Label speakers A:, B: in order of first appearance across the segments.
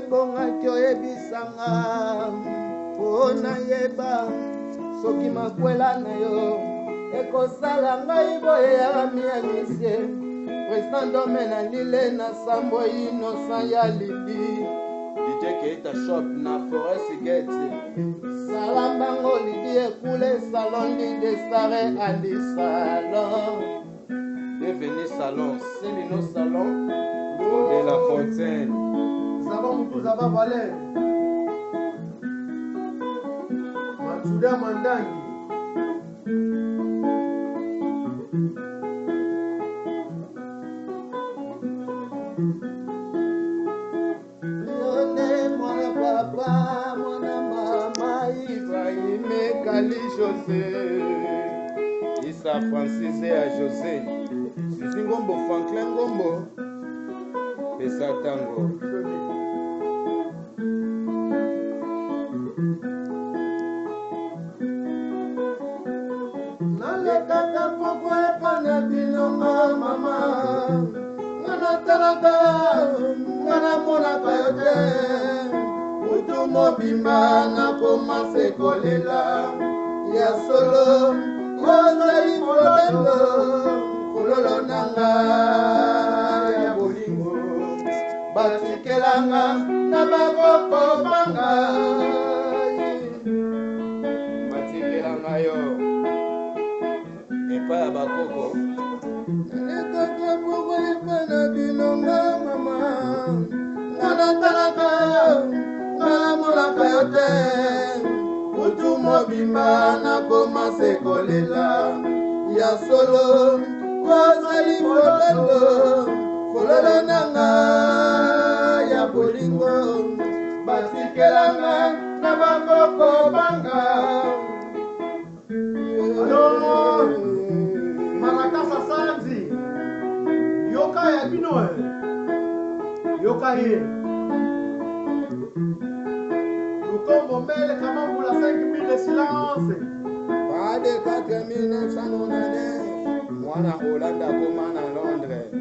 A: ebongaki oyebisanga mpo nayeba soki makwela na yo ekosala ngai boye ya miamisie président domaine alile na sambo innocent ya lidi DJ Keita shop na forest gate salambango lidi ekule salon lidi stare ali salon bienvenue salon Selino salon de la Fontaine Zaba Valère Matsuda Mandangi Papa, mon maman, Ibrahim, Kali José, Issa Francis et à José, Suzy Ngombo, Franklin Ngombo, Pesa Tango. Nalekaka poko epana binonga mama, ngana talaka, ngana mona kayote. Utu mobimba na komase kolela ya solo kozali fololo fololo nanga ya bolingo batikelanga na bakoko banga batikelanga yo epa ya bakoko elekaka poko epana binonga mama ngana talaka Namolaka yote Utu mobimba na komase kolela ya solo kozali fololo fololo nanga ya bolingo batikelanga na bakoko banga
B: Alors Marakasa Sanzi Yoka ya bino Yoka ye Comme Mele Kamambula 5000 de silence.
A: Pas de 4900 Mwana Hollande komana Londres.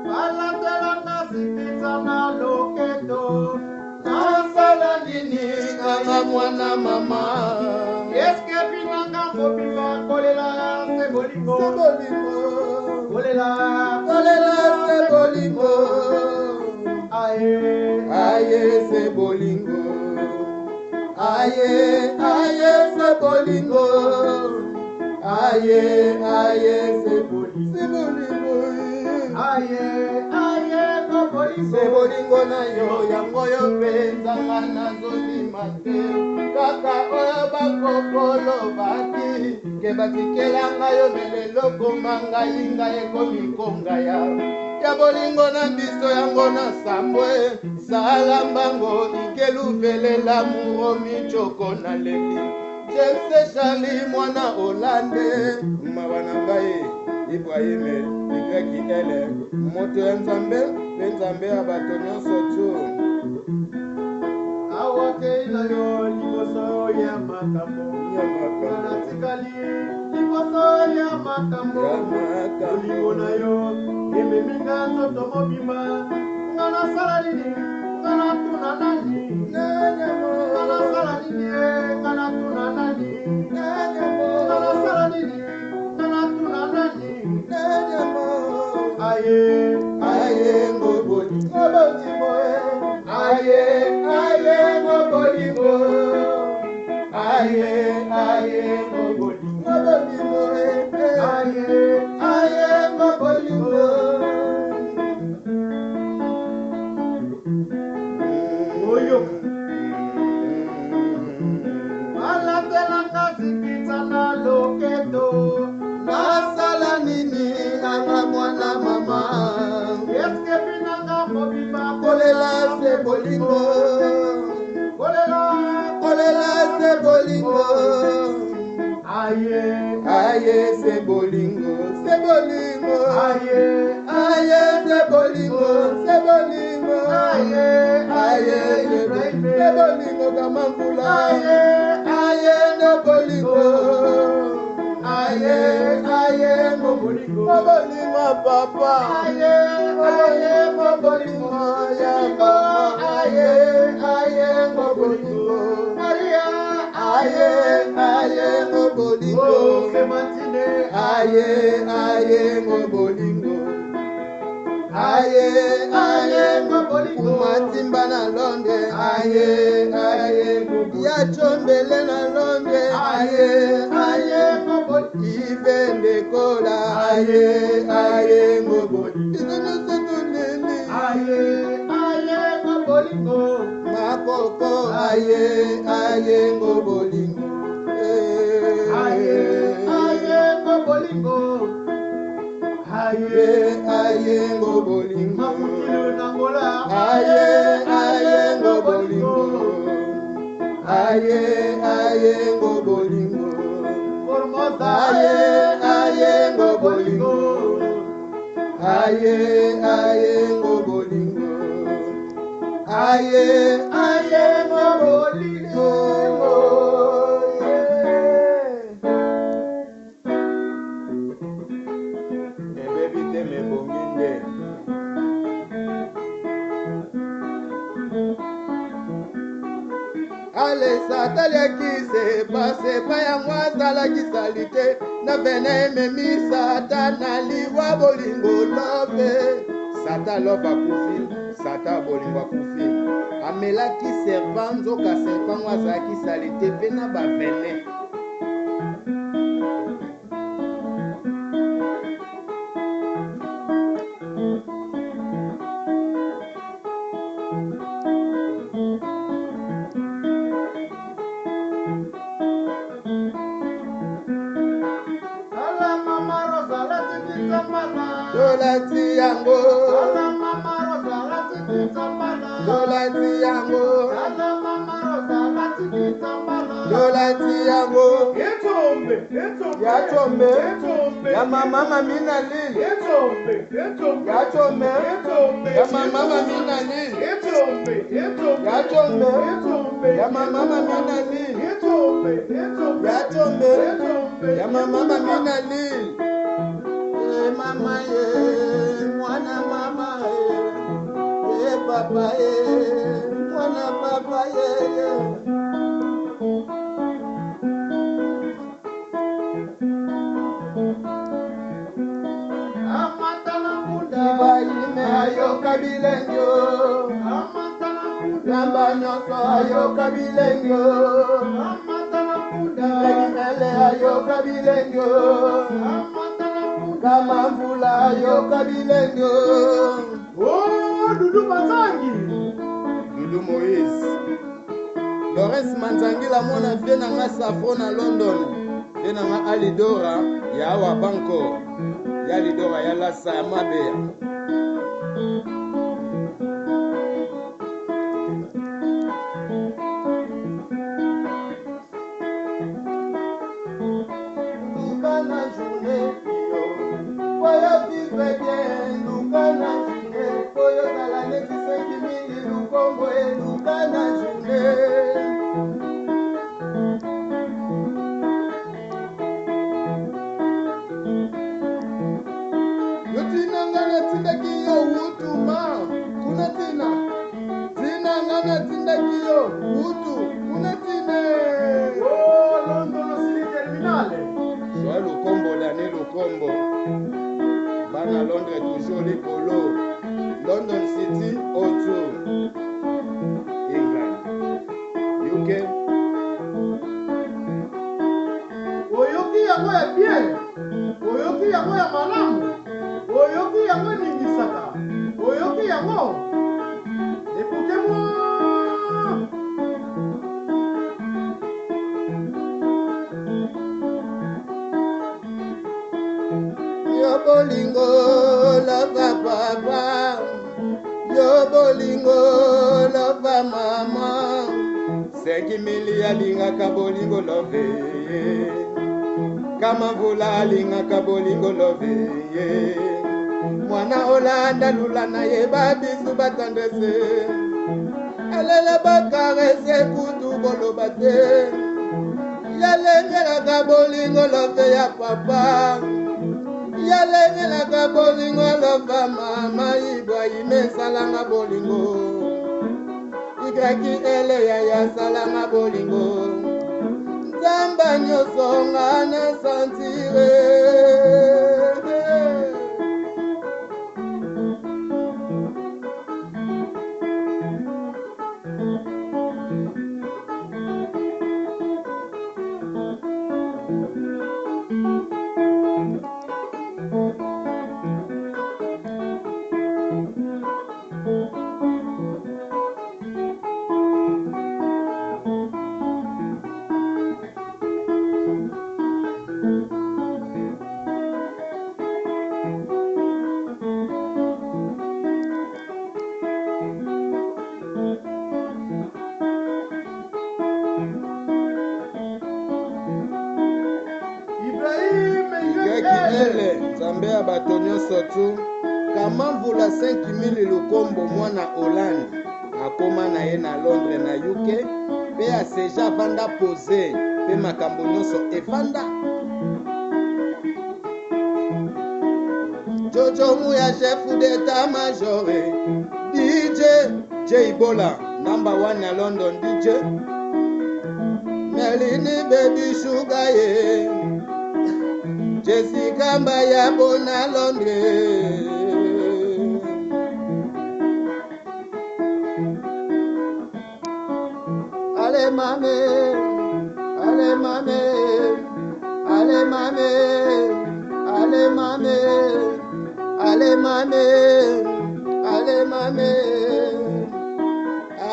B: Balandelanga sikizana loketo.
A: Nasala nini kama mwana mama.
B: Eske binanga mobimba kolela se bolingo.
A: Se bolingo.
B: Kolela
A: se bolingo.
B: Aye,
A: aye se bolingo. Aye, aye se bolingo. Aye, aye se bolingo. Se bolingo.
B: Aye, aye ko bolingo.
A: Se bolingo na yo yango yo penzanga nazondima te. Kaka oyo bakokolo bati ke batikelanga yo melelo komanga inga ekomi kongaya. Ya bolingo na biso yango na sambwe sala mbango ikeluvelela muro michoko na leli James Charlie mwana Hollande mabana ngai Ibrahim igreki ele moto ya nzambe pe nzambe ya bato nyonso tu
B: awake na yo liboso ya makambo natikali liboso ya makambo bolingo na yo ememinga nzoto mobimba ngana sala nini ngana tuna nani ngana sala nini ngana tuna nani ngana sala nini ngana tuna nani aye
A: aye ngoboli ngoboli aye aye ngoboli aye aye ngoboli ngoboli aye aye ngoboli
B: oyo alatelanga sikizana loketo
A: nasala nini nanga mwana mama
B: eske binanga mobimba
A: kolela se bolingo kolela se bolingo
B: aye
A: aye se bolingo
B: aye
A: aye se bolingo aye aye se bolingo kamambula aye no bolingo aye aye mo Mobolingo papa. Aye, aye, mobolingo ya mama. Aye, aye, mobolingo. Maria, aye, aye, mobolingo. Clementine, aye, aye, mobolingo. Aye, aye, mobolingo. Matimba na Londres. Aye, aye, mobolingo. Ya chombele na Londres. Aye, aye, mobolingo. Ibende kola. Aye, aye, mobolingo. Aye, aye, mobolingo. Makoko. Aye, aye, mobolingo. Aye, aye, mobolingo. Aye, aye, mobolingo. Mafukilo nangola. Aye, aye, mobolingo. Aye, aye, mobolingo. Formosa. Aye, aye, mobolingo. Aye, aye, mobolingo. Aye, aye, mobolingo. Allez, satali akise pase pa yango azalaki salite na bene ememi sata na liwa bolingo lobe. Sata lobe akufi, sata bolingo akufi. Amelaki serpent nzoka serpent ngo azalaki salite pe na bavene. Dolati yango, dolati yango, dolati yango, yachombe, ya mama mina lili, yachombe, ya mama mina lili, yachombe, ya mama mina lili, yachombe, ya mama mina lili. Mama ye, mwana mama ye papa ye, mwana papa ye. Amatana kunda bayime ayo kabilengo, amatana kunda namba nyoko ayo kabilengo, amatana kunda bayimele ayo kabilengo. Kama mvula yoka bilengo. Oh, Dudu Manzangi. Dudu Moïse. Lawrence Manzangi la mona vie na nga safo na London. Vie na nga Alidora ya awa banko. Ya Alidora ya lasa ya mabeya. Lukana journée. Oyo vivre bien, lukana journée. Oyo zala neti 5 000 lukombo e lukana journée. Yo tina ngana tindaki yo utuma, kuna tina. Tina ngana tindaki yo utu, kuna tine. Oh, London City Terminale. Soa lukombo dane lukombo. Bana Londres toujours les polos. London City, O2. England. UK. Oyoki yango ya bien. Oyoki yango ya malamu. Oyoki yango ningisaka. Oyoki yango. Écoutez-moi. Yo bolingo lova papa, yo bolingo lova mama. 5 000 alingaka bolingo love, kama mvula alingaka bolingo love. Mwana olanda lula na ye babisu batandese, elele bakarese kutu boloba te. Yalengelaka bolingo love ya papa, yalengelaka bolingo aloba mama Ibrahima esalanga bolingo igraki eleya yasalanga bolingo nzamba nyonso nga na santire Nzambe ya bato nyonso tu kamamvula 5000 lukombo mwana Hollande akoma na ye na Londres na UK pe aseja vanda pose pe makambo nyonso evanda Jojo Muya chef d'état major DJ J Bola number 1 na London DJ Melini baby sugar ye Jessica Mbaya bona Londres Ale mame Ale mame Ale mame Ale mame Ale mame Ale mame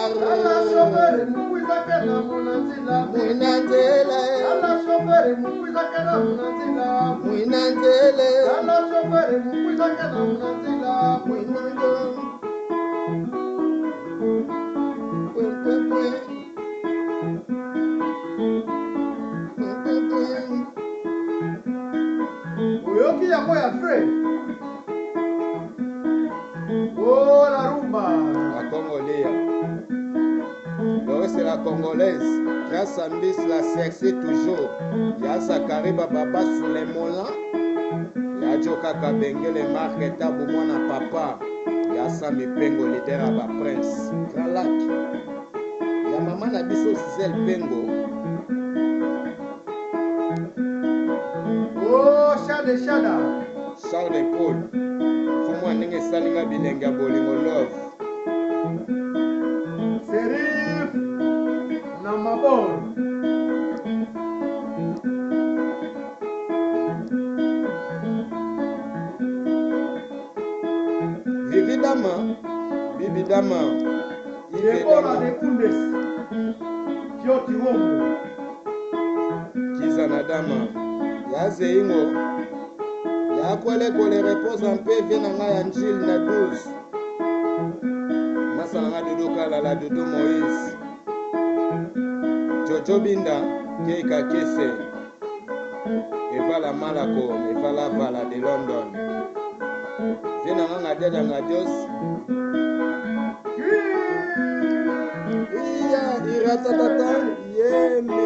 B: Ala shoferi mukwiza kena munanzila
A: Mwinanzele
B: Ala shoferi mukwiza kena munanzila
A: Mwinanzele
B: Ala shoferi mukwiza kena munanzila
A: Mwinanzele
B: Uyoki yango ya fre Oh la rumba
A: La Congolais c'est la Congolaise grâce à Miss la sexy toujours ya Zakari Baba sur les molans ya Joka Kabengele marque tabu mwana papa ya Sami Pengo leader à ba prince Grand Lac ya mama na biso Giselle Pengo
B: Oh Shade Shada
A: Charles de Paul fumwa ndenge salinga bilenga bolingo love
B: Serif na mabor
A: Vivi Dama Bibi Dama
B: Yebola de Kundes Kioti Wombo
A: Kiza na Dama ya Zeingo ya kwele repose en PV na nga ya Njil na 12 masala nga Dodo Kala la Dodo Moïse Jojo Binda Keika Kese Eva la Malako Eva la Vala de London Vena nga nga Deda nga Dios Iya iratatata Yeme